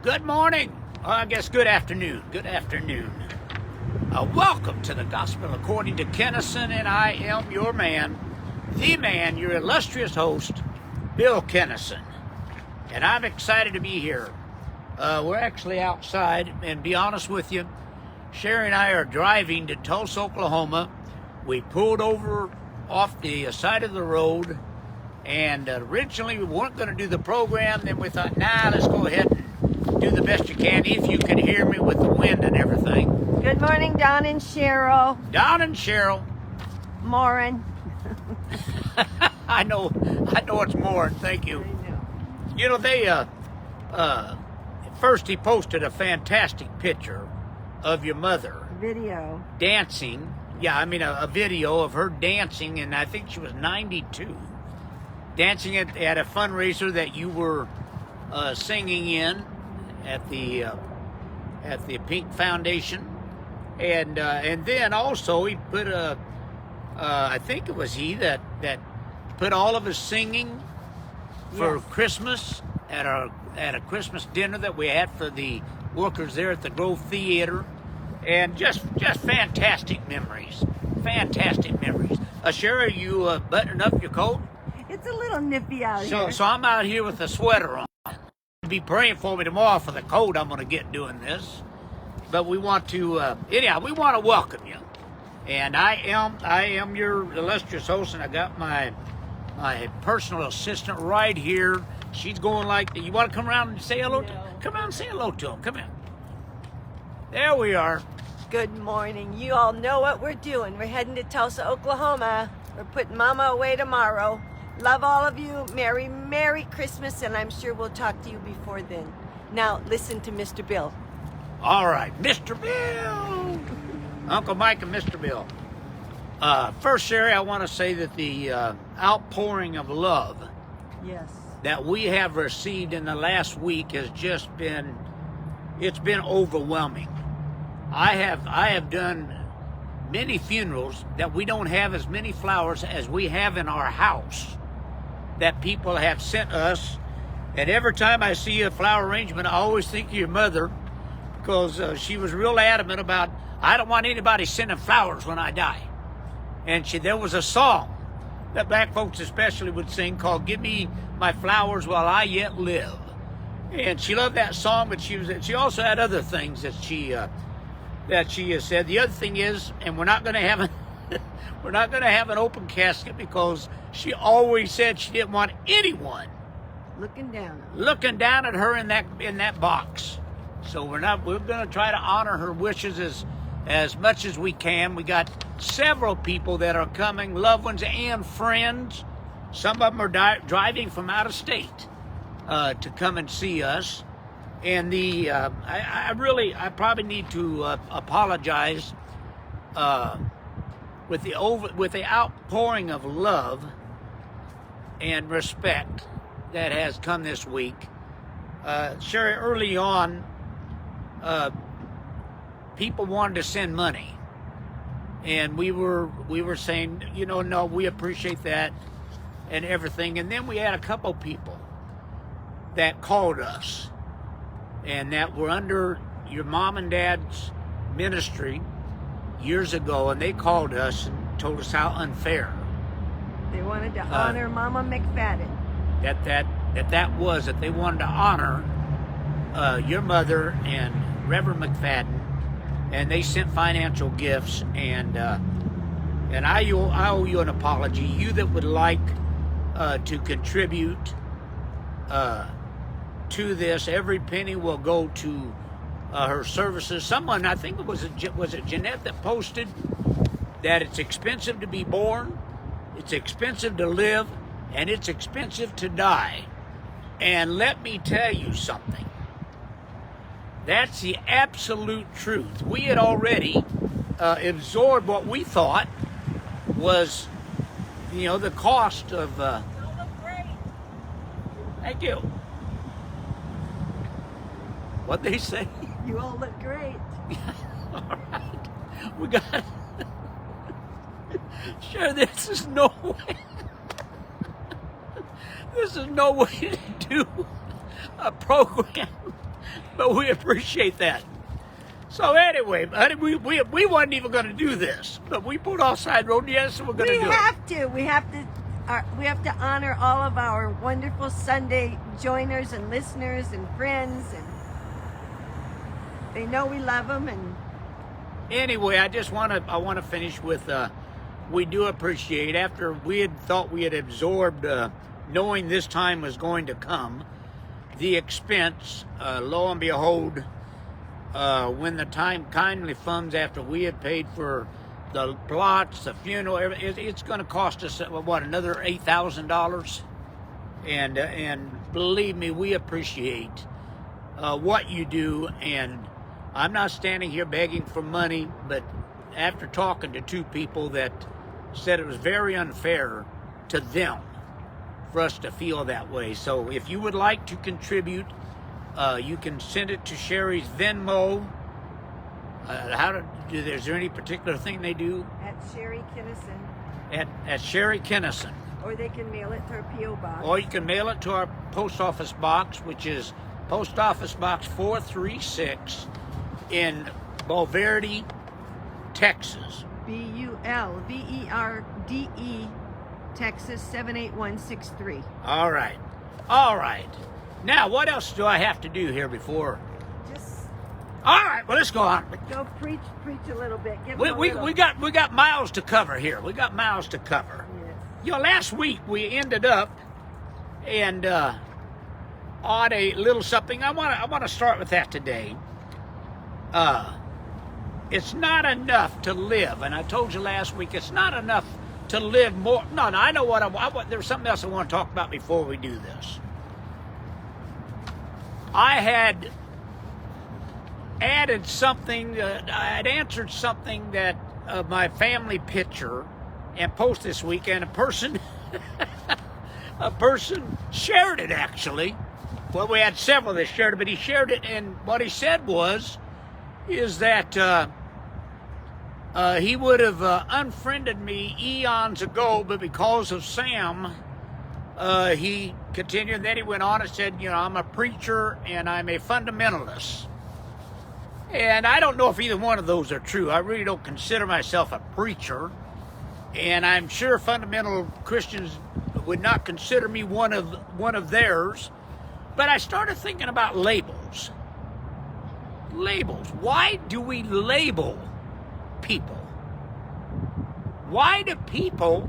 Good morning. I guess good afternoon. Good afternoon. Welcome to the Gospel According to Kinison, and I am your man, the man, your illustrious host, Bill Kinison. And I'm excited to be here. We're actually outside, and be honest with you, Sherry and I are driving to Tulsa, Oklahoma. We pulled over off the side of the road, and originally we weren't going to do the program. Then we thought, let's go ahead and do the best you can, if you can hear me with the wind and everything. Good morning, Don and Cheryl. Don and Cheryl. Morin. I know it's more. Thank you. I know. You know, they first he posted a fantastic picture of your mother Video. dancing. Yeah, I mean a video of her dancing, and I think she was 92, dancing at a fundraiser that you were singing in at the Pink Foundation, and then also he put I think it was he that put all of his singing for Yes. Christmas at a Christmas dinner that we had for the workers there at the Grove Theater, and just fantastic memories. Fantastic memories. Sherry, you buttoning up your coat? It's a little nippy out here. So I'm out here with a sweater on. Be praying for me tomorrow for the cold I'm going to get doing this. But we want to, anyhow, we want to welcome you. And I am your illustrious host, and I got my personal assistant right here. She's going like, you want to come around and say hello? No. Come around and say hello to him. Come in. There we are. Good morning. You all know what we're doing. We're heading to Tulsa, Oklahoma. We're putting Mama away tomorrow. Love all of you. Merry Christmas, and I'm sure we'll talk to you before then. Now, listen to Mr. Bill. All right, Mr. Bill. Uncle Mike and Mr. Bill. First, Sherry, I want to say that the outpouring of love Yes. that we have received in the last week has just been, it's been overwhelming. I have done many funerals that we don't have as many flowers as we have in our house that people have sent us. And every time I see a flower arrangement, I always think of your mother, because she was real adamant about, I don't want anybody sending flowers when I die. And there was a song that black folks especially would sing called "Give Me My Flowers While I Yet Live." And she loved that song, but she also had other things that she has said. The other thing is, and we're not going to have an open casket, because she always said she didn't want anyone Looking down. looking down at her in that box. So we're going to try to honor her wishes as much as we can. We got several people that are coming, loved ones and friends. Some of them are driving from out of state to come and see us. And I probably need to apologize with the outpouring of love and respect that has come this week. Sherry, early on, people wanted to send money, and we were saying, no, we appreciate that and everything. And then we had a couple people that called us, and that were under your mom and dad's ministry years ago, and they called us and told us how unfair They wanted to honor Mama McFadden. that they wanted to honor your mother and Reverend McFadden, and they sent financial gifts, and I owe you an apology. You that would like to contribute to this, every penny will go to her services. Someone, I think was it Jeanette, that posted that it's expensive to be born, it's expensive to live, and it's expensive to die. And let me tell you something. That's the absolute truth. We had already absorbed what we thought was, the cost of... Thank you. What'd they say? You all look great. All right. We got... Sure, this is no way. This is no way to do a program But we appreciate that. So anyway, honey, we wasn't even going to do this, but we pulled off side road. Yes, we're going to do it. We have to honor all of our wonderful Sunday joiners and listeners and friends, and they know we love them. And anyway, I want to finish with we do appreciate, after we had thought we had absorbed knowing this time was going to come, the expense. Lo and behold, when the time kindly funds, after we had paid for the plots, the funeral, it's going to cost us what, another $8,000. And believe me, we appreciate what you do. And I'm not standing here begging for money, but after talking to two people that said it was very unfair to them for us to feel that way. So if you would like to contribute, you can send it to Sherry's Venmo. Is there any particular thing they do? at Sherry Kinison. At Sherry Kinison. Or they can mail it to our P.O. box. Or you can mail it to our post office box, which is Post Office Box 436 in Bulverde, Texas. BULVERDE, Texas 78163. All right. All right. Now, what else do I have to do here before? Just All right. Well, let's go on. go preach a little bit. Give We them a little. got miles to cover here. We got miles to cover. Yes. You know, last week we ended up and on a little something. I want to start with that today. It's not enough to live, and I told you last week it's not enough to live more. No, I know what I want. There's something else I want to talk about before we do this. I had added something. I had answered something that my family picture and post this week, and a person shared it actually. Well, we had several that shared it, but he shared it, and what he said is that he would have unfriended me eons ago, but because of Sam, he continued. Then he went on and said, you know, I'm a preacher and I'm a fundamentalist. And I don't know if either one of those are true. I really don't consider myself a preacher, and I'm sure fundamental Christians would not consider me one of theirs. But I started thinking about labels. Labels. Why do we label people? Why do people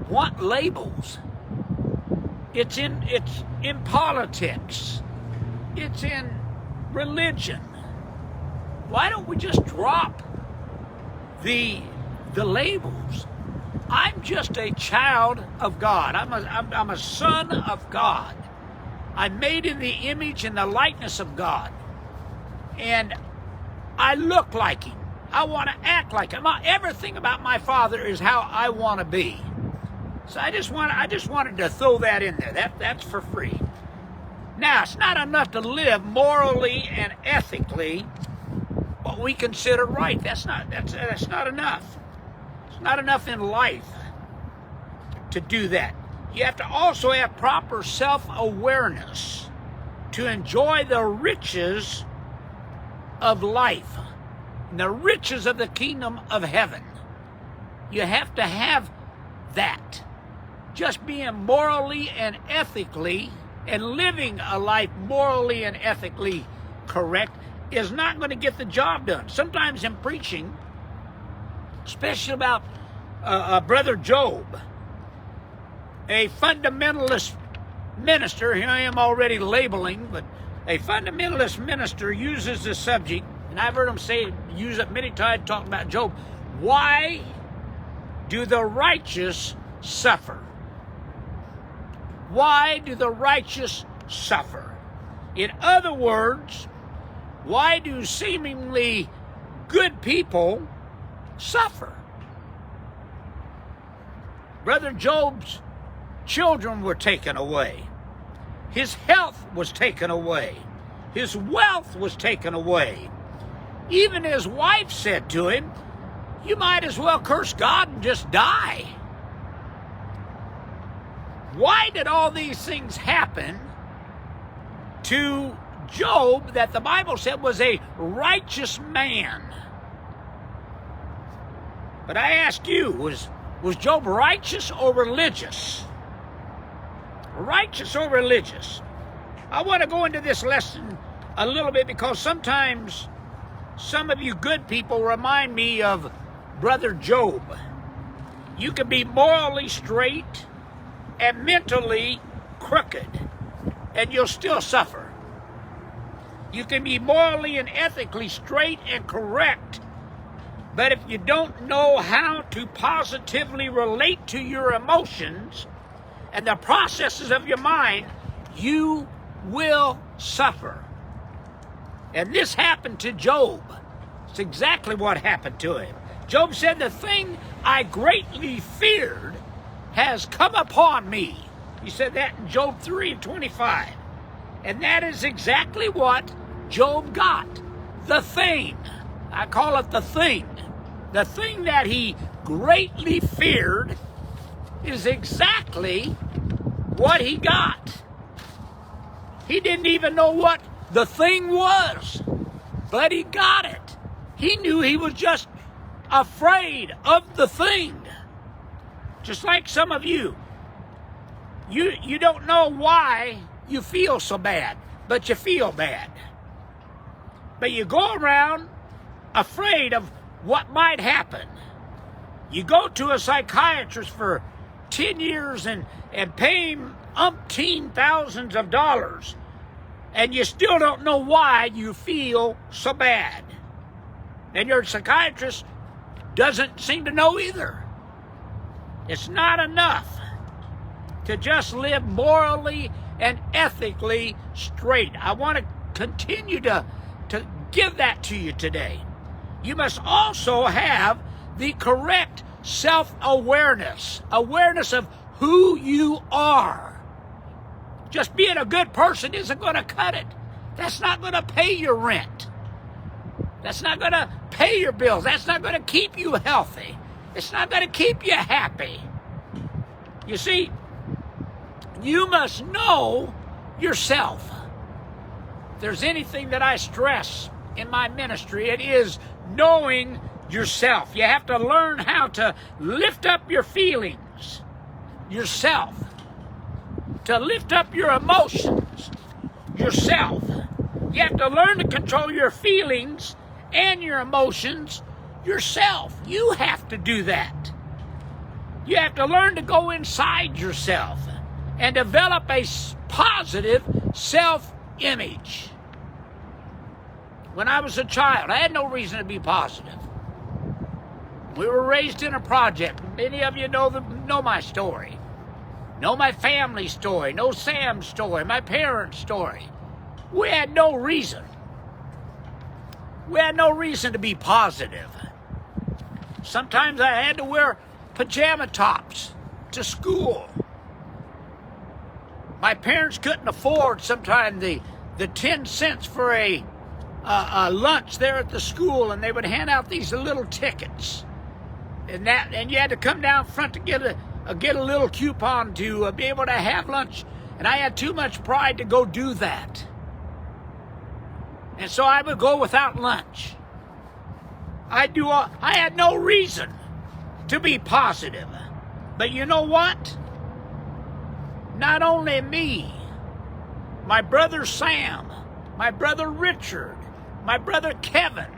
want labels? It's in politics. It's in religion. Why don't we just drop the labels? I'm just a child of God. I'm a son of God. I'm made in the image and the likeness of God. And I look like him. I want to act like him. Everything about my father is how I want to be. So I just wanted to throw that in there. That's for free. Now, it's not enough to live morally and ethically what we consider right. That's not enough. It's not enough in life to do that. You have to also have proper self-awareness to enjoy the riches of life, and the riches of the kingdom of heaven. You have to have that. Just being morally and ethically and living a life morally and ethically correct is not going to get the job done. Sometimes in preaching, especially about Brother Job, a fundamentalist minister, here I am already labeling, but a fundamentalist minister uses the subject, and I've heard him use it many times talking about Job. Why do the righteous suffer? Why do the righteous suffer? In other words, why do seemingly good people suffer? Brother Job's children were taken away. His health was taken away. His wealth was taken away. Even his wife said to him, you might as well curse God and just die. Why did all these things happen to Job, that the Bible said was a righteous man. But I ask you, was Job righteous or religious? Righteous or religious? I want to go into this lesson a little bit because sometimes some of you good people remind me of Brother Job. You can be morally straight and mentally crooked, and you'll still suffer. You can be morally and ethically straight and correct, but if you don't know how to positively relate to your emotions and the processes of your mind, you will suffer. And this happened to Job. It's exactly what happened to him. Job said, "The thing I greatly feared has come upon me." He said that in Job 3:25. And that is exactly what Job got. The thing. I call it the thing. The thing that he greatly feared is exactly what he got. He didn't even know what the thing was, but he got it. He knew he was just afraid of the thing. Just like some of you. You don't know why you feel so bad, but you feel bad. But you go around afraid of what might happen. You go to a psychiatrist for 10 years and pay him umpteen thousands of dollars, and you still don't know why you feel so bad. And your psychiatrist doesn't seem to know either. It's not enough to just live morally and ethically straight. I want to continue to give that to you today. You must also have the correct self-awareness, awareness of who you are. Just being a good person isn't going to cut it. That's not going to pay your rent. That's not going to pay your bills. That's not going to keep you healthy. It's not going to keep you happy. You see, you must know yourself. If there's anything that I stress in my ministry, it is knowing yourself. You have to learn how to lift up your feelings yourself, to lift up your emotions yourself. You have to learn to control your feelings and your emotions yourself. You have to do that. You have to learn to go inside yourself and develop a positive self-image. When I was a child, I had no reason to be positive. We were raised in a project. Many of you know my story. Know my family story. Know Sam's story. My parents' story. We had no reason. We had no reason to be positive. Sometimes I had to wear pajama tops to school. My parents couldn't afford sometimes the 10 cents for a lunch there at the school, and they would hand out these little tickets, and you had to come down front to get a little coupon to be able to have lunch. And I had too much pride to go do that, and so I would go without lunch. I had no reason to be positive, but you know what? Not only me, my brother Sam, my brother Richard, my brother Kevin,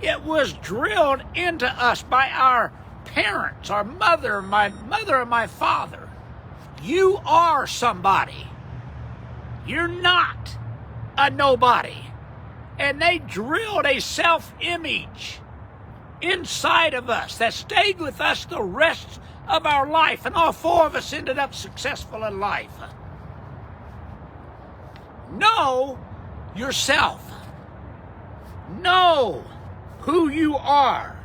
it was drilled into us by our parents, our mother, my mother and my father. You are somebody. You're not a nobody. And they drilled a self-image inside of us that stayed with us the rest of our life, and all four of us ended up successful in life. Know yourself. Know who you are.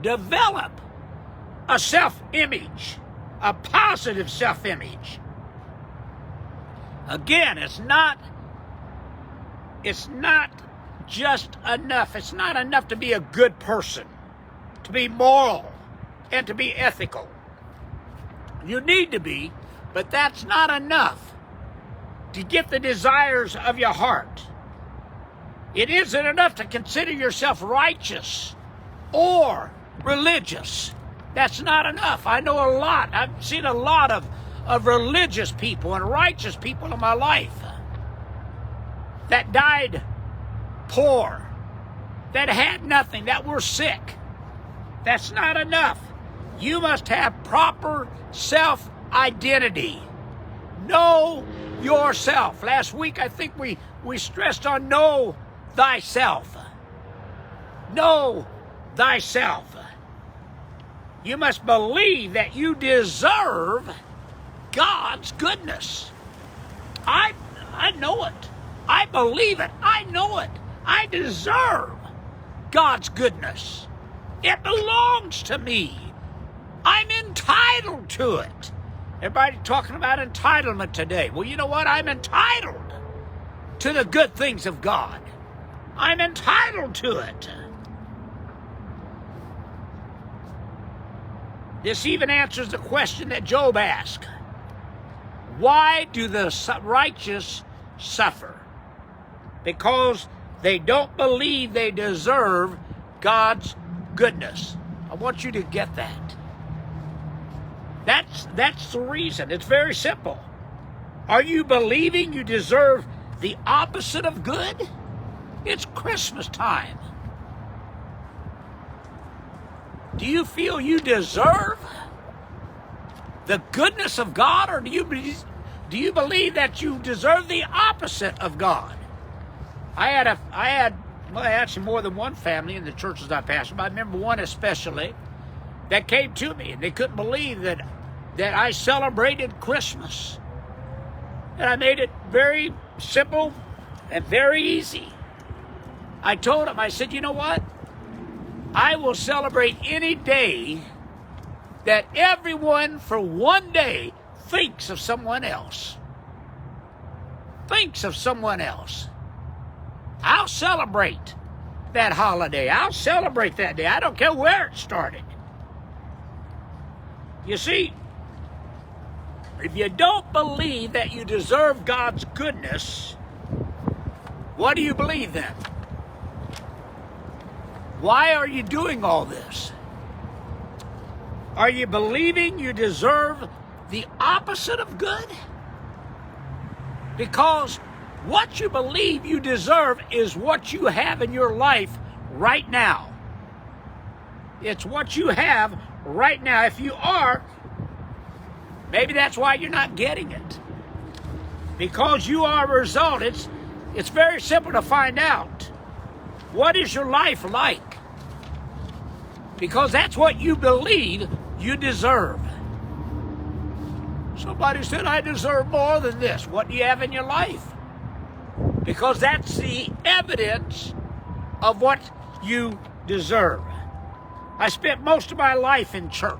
Develop a self-image, a positive self-image. Again, it's not just enough. It's not enough to be a good person, to be moral, and to be ethical. You need to be, but that's not enough. to get the desires of your heart. It isn't enough to consider yourself righteous or religious. That's not enough. I know a lot. I've seen a lot of religious people and righteous people in my life that died poor, that had nothing, that were sick. That's not enough. You must have proper self-identity. Know yourself. Last week, I think we stressed on know thyself. Know thyself. You must believe that you deserve God's goodness. I know it. I believe it. I know it. I deserve God's goodness. It belongs to me. I'm entitled to it. Everybody talking about entitlement today. Well, you know what? I'm entitled to the good things of God. I'm entitled to it. This even answers the question that Job asked. Why do the righteous suffer? Because they don't believe they deserve God's goodness. I want you to get that. That's the reason. It's very simple. Are you believing you deserve the opposite of good? It's Christmas time. Do you feel you deserve the goodness of God, or do you believe that you deserve the opposite of God? I had actually more than one family in the churches I pastored, but I remember one especially that came to me, and they couldn't believe that I celebrated Christmas. And I made it very simple and very easy. I told them, I said, you know what? I will celebrate any day that everyone for one day thinks of someone else. Thinks of someone else. I'll celebrate that holiday. I'll celebrate that day. I don't care where it started. You see, if you don't believe that you deserve God's goodness, what do you believe then? Why are you doing all this? Are you believing you deserve the opposite of good? Because what you believe you deserve is what you have in your life right now. It's what you have right now. If you are, maybe that's why you're not getting it. Because you are a result. It's very simple to find out. What is your life like? Because that's what you believe you deserve. Somebody said, I deserve more than this. What do you have in your life? Because that's the evidence of what you deserve. I spent most of my life in church.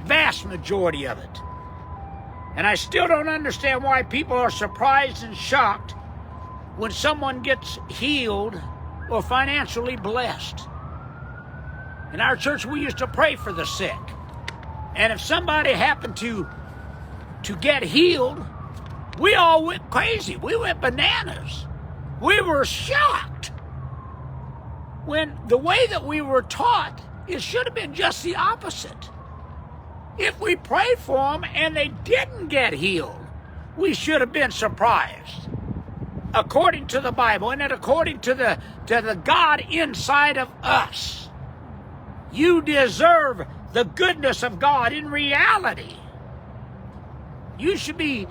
Vast majority of it. And I still don't understand why people are surprised and shocked when someone gets healed or financially blessed. In our church, we used to pray for the sick. And if somebody happened to get healed, we all went crazy. We went bananas. We were shocked. When the way that we were taught, it should have been just the opposite. If we prayed for them and they didn't get healed, we should have been surprised. According to the Bible and according to the God inside of us, you deserve the goodness of God in reality. You should be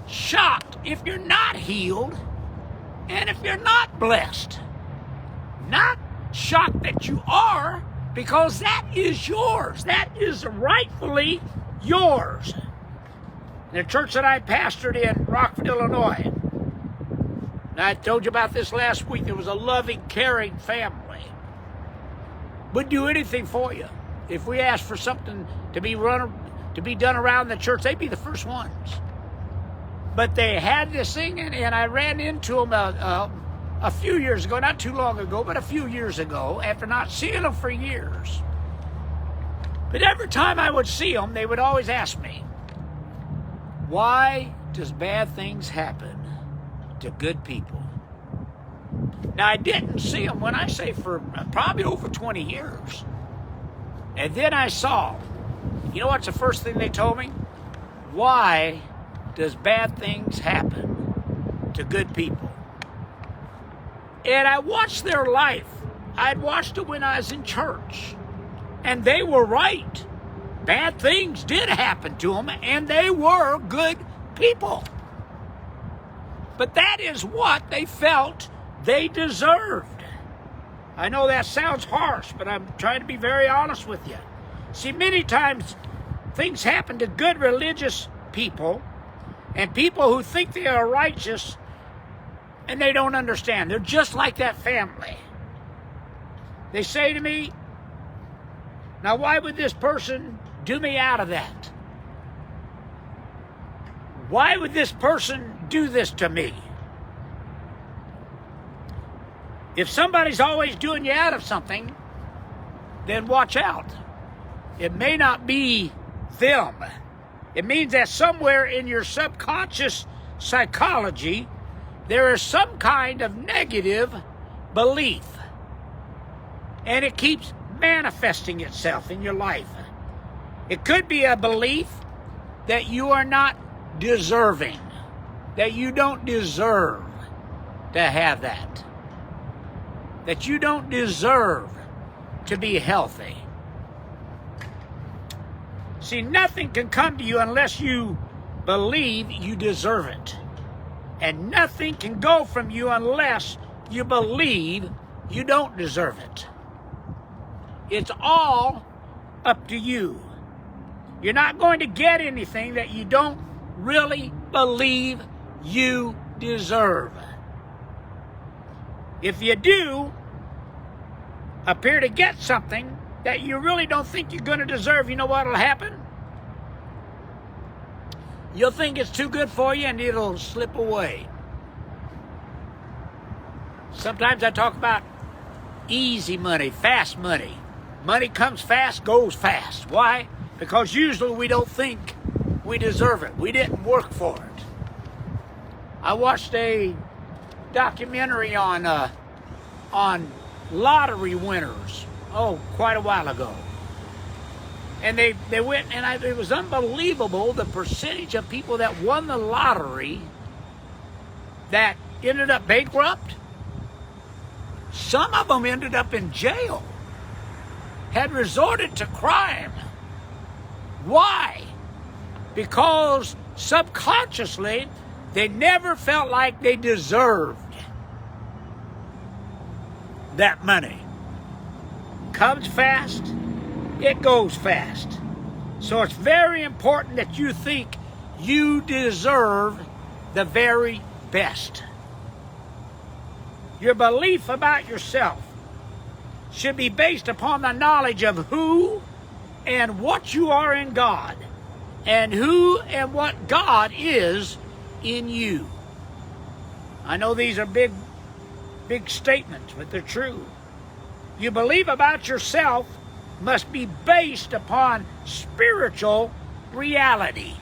shocked if you're not healed and if you're not blessed. Not shocked that you are, because that is yours. That is rightfully yours. The church that I pastored in Rockford, Illinois, and I told you about this last week, there was a loving, caring family. Would do anything for you. If we asked for something to be done around the church, they'd be the first ones. But they had this thing, and I ran into them a few years ago, not too long ago, but a few years ago, after not seeing them for years. But every time I would see them, they would always ask me, why does bad things happen to good people? Now, I didn't see them, when I say for probably over 20 years. And then I saw, you know what's the first thing they told me? Why does bad things happen to good people? And I watched their life. I'd watched it when I was in church. And they were right. Bad things did happen to them, and they were good people. But that is what they felt they deserved. I know that sounds harsh, but I'm trying to be very honest with you. See, many times things happen to good religious people and people who think they are righteous, and they don't understand. They're just like that family. They say to me, now why would this person do me out of that? Why would this person do this to me? If somebody's always doing you out of something, then watch out. It may not be them. It means that somewhere in your subconscious psychology, there is some kind of negative belief. And it keeps manifesting itself in your life. It could be a belief that you are not deserving, that you don't deserve to have that you don't deserve to be healthy. See, nothing can come to you unless you believe you deserve it. And nothing can go from you unless you believe you don't deserve it. It's all up to you. You're not going to get anything that you don't really believe you deserve. If you do appear to get something that you really don't think you're going to deserve, you know what will happen? You'll think it's too good for you and it'll slip away. Sometimes I talk about easy money, fast money. Money comes fast, goes fast. Why? Because usually we don't think we deserve it. We didn't work for it. I watched a documentary on lottery winners, quite a while ago. And they went, and it was unbelievable the percentage of people that won the lottery that ended up bankrupt. Some of them ended up in jail, had resorted to crime. Why? Because subconsciously, they never felt like they deserved that money. Comes fast, it goes fast. So it's very important that you think you deserve the very best. Your belief about yourself should be based upon the knowledge of who and what you are in God, and who and what God is in you. I know these are big statements, but they're true. You believe about yourself must be based upon spiritual reality.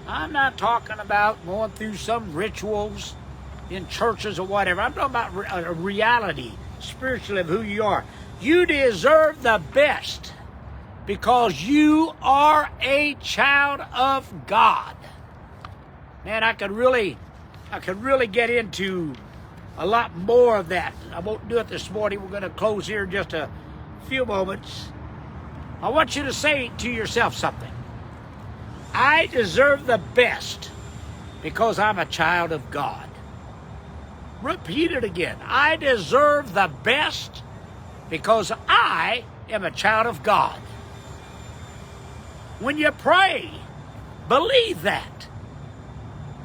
I'm not talking about going through some rituals in churches or whatever. I'm talking about a reality, spiritually, of who you are. You deserve the best because you are a child of God. Man, I could really get into a lot more of that. I won't do it this morning. We're going to close here in just a few moments. I want you to say to yourself something. I deserve the best because I'm a child of God. Repeat it again. I deserve the best because I am a child of God. When you pray, believe that.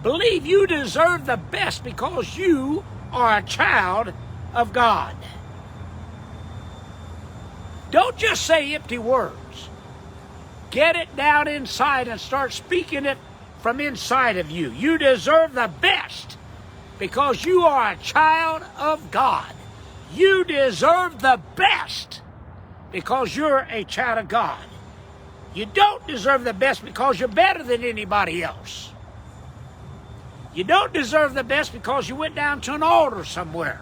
Believe you deserve the best because you are a child of God. Don't just say empty words. Get it down inside and start speaking it from inside of you. You deserve the best because you are a child of God. You deserve the best because you're a child of God. You don't deserve the best because you're better than anybody else. You don't deserve the best because you went down to an altar somewhere.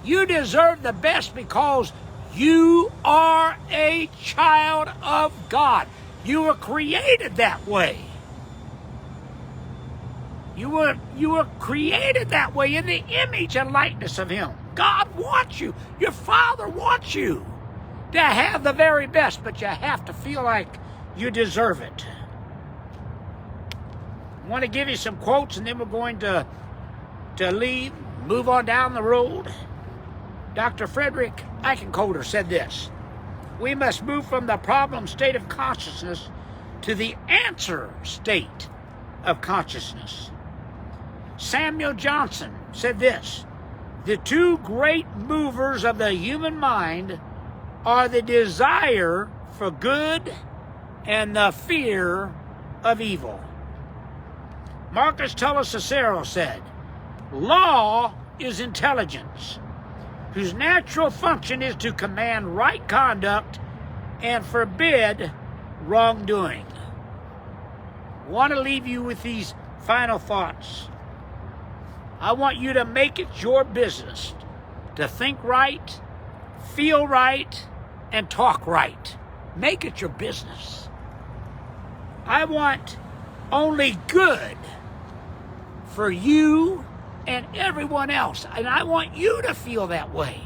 You deserve the best because you are a child of God. You were created that way. You were created that way in the image and likeness of Him. God wants you. Your Father wants you to have the very best, but you have to feel like you deserve it. I want to give you some quotes, and then we're going to leave, move on down the road. Dr. Frederick Eichenholder said this: we must move from the problem state of consciousness to the answer state of consciousness. Samuel Johnson said this: the two great movers of the human mind are the desire for good and the fear of evil. Marcus Tullis Cicero said, law is intelligence, whose natural function is to command right conduct and forbid wrongdoing. I want to leave you with these final thoughts. I want you to make it your business to think right, feel right, and talk right. Make it your business. I want only good for you and everyone else. And I want you to feel that way.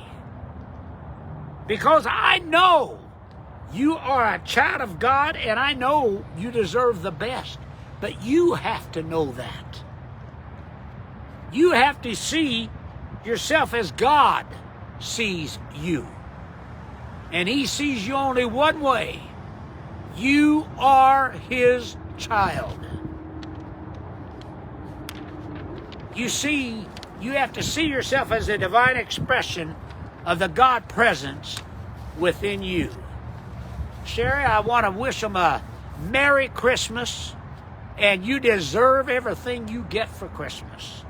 Because I know you are a child of God, and I know you deserve the best. But you have to know that. You have to see yourself as God sees you. And He sees you only one way. You are His child. You have to see yourself as a divine expression of the God presence within you. Sherry, I want to wish them a Merry Christmas, and you deserve everything you get for Christmas.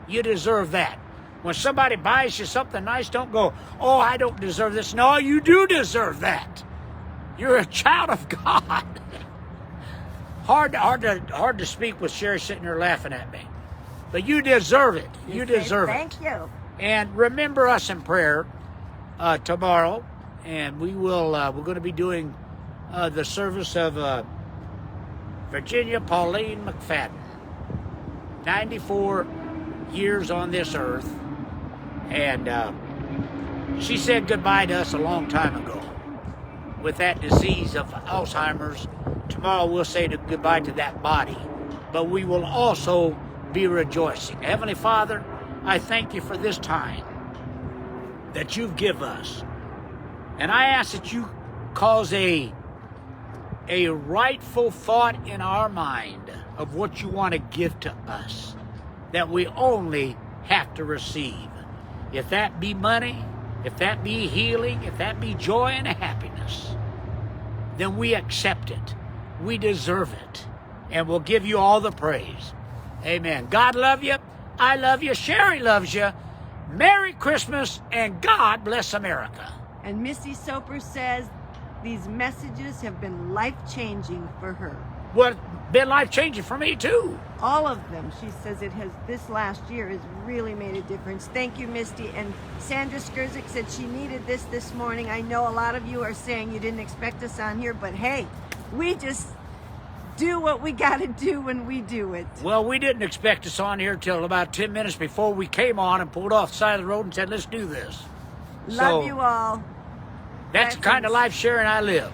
You deserve that. When somebody buys you something nice, don't go, oh, I don't deserve this. No, you do deserve that. You're a child of God. Hard to speak with Sherry sitting there laughing at me. But you deserve it. You deserve it. Thank you. And remember us in prayer tomorrow. And we're going to be doing the service of Virginia Pauline McFadden. 94 years on this earth. And she said goodbye to us a long time ago with that disease of Alzheimer's. Tomorrow we'll say goodbye to that body. But we will also be rejoicing. Heavenly Father, I thank you for this time that you've given us. And I ask that you cause a rightful thought in our mind of what you want to give to us, that we only have to receive. If that be money, if that be healing, if that be joy and happiness, then we accept it. We deserve it. And we'll give you all the praise. Amen. God love you. I love you. Sherry loves you. Merry Christmas, and God bless America. And Missy Soper says these messages have been life-changing for her. Well, it's been life-changing for me, too. All of them. She says this last year has really made a difference. Thank you, Misty. And Sandra Skurzik said she needed this morning. I know a lot of you are saying you didn't expect us on here, but hey, we just do what we got to do when we do it. Well, we didn't expect us on here till about 10 minutes before we came on and pulled off the side of the road and said, let's do this. Love you all. That's the kind of life Sherry and I live.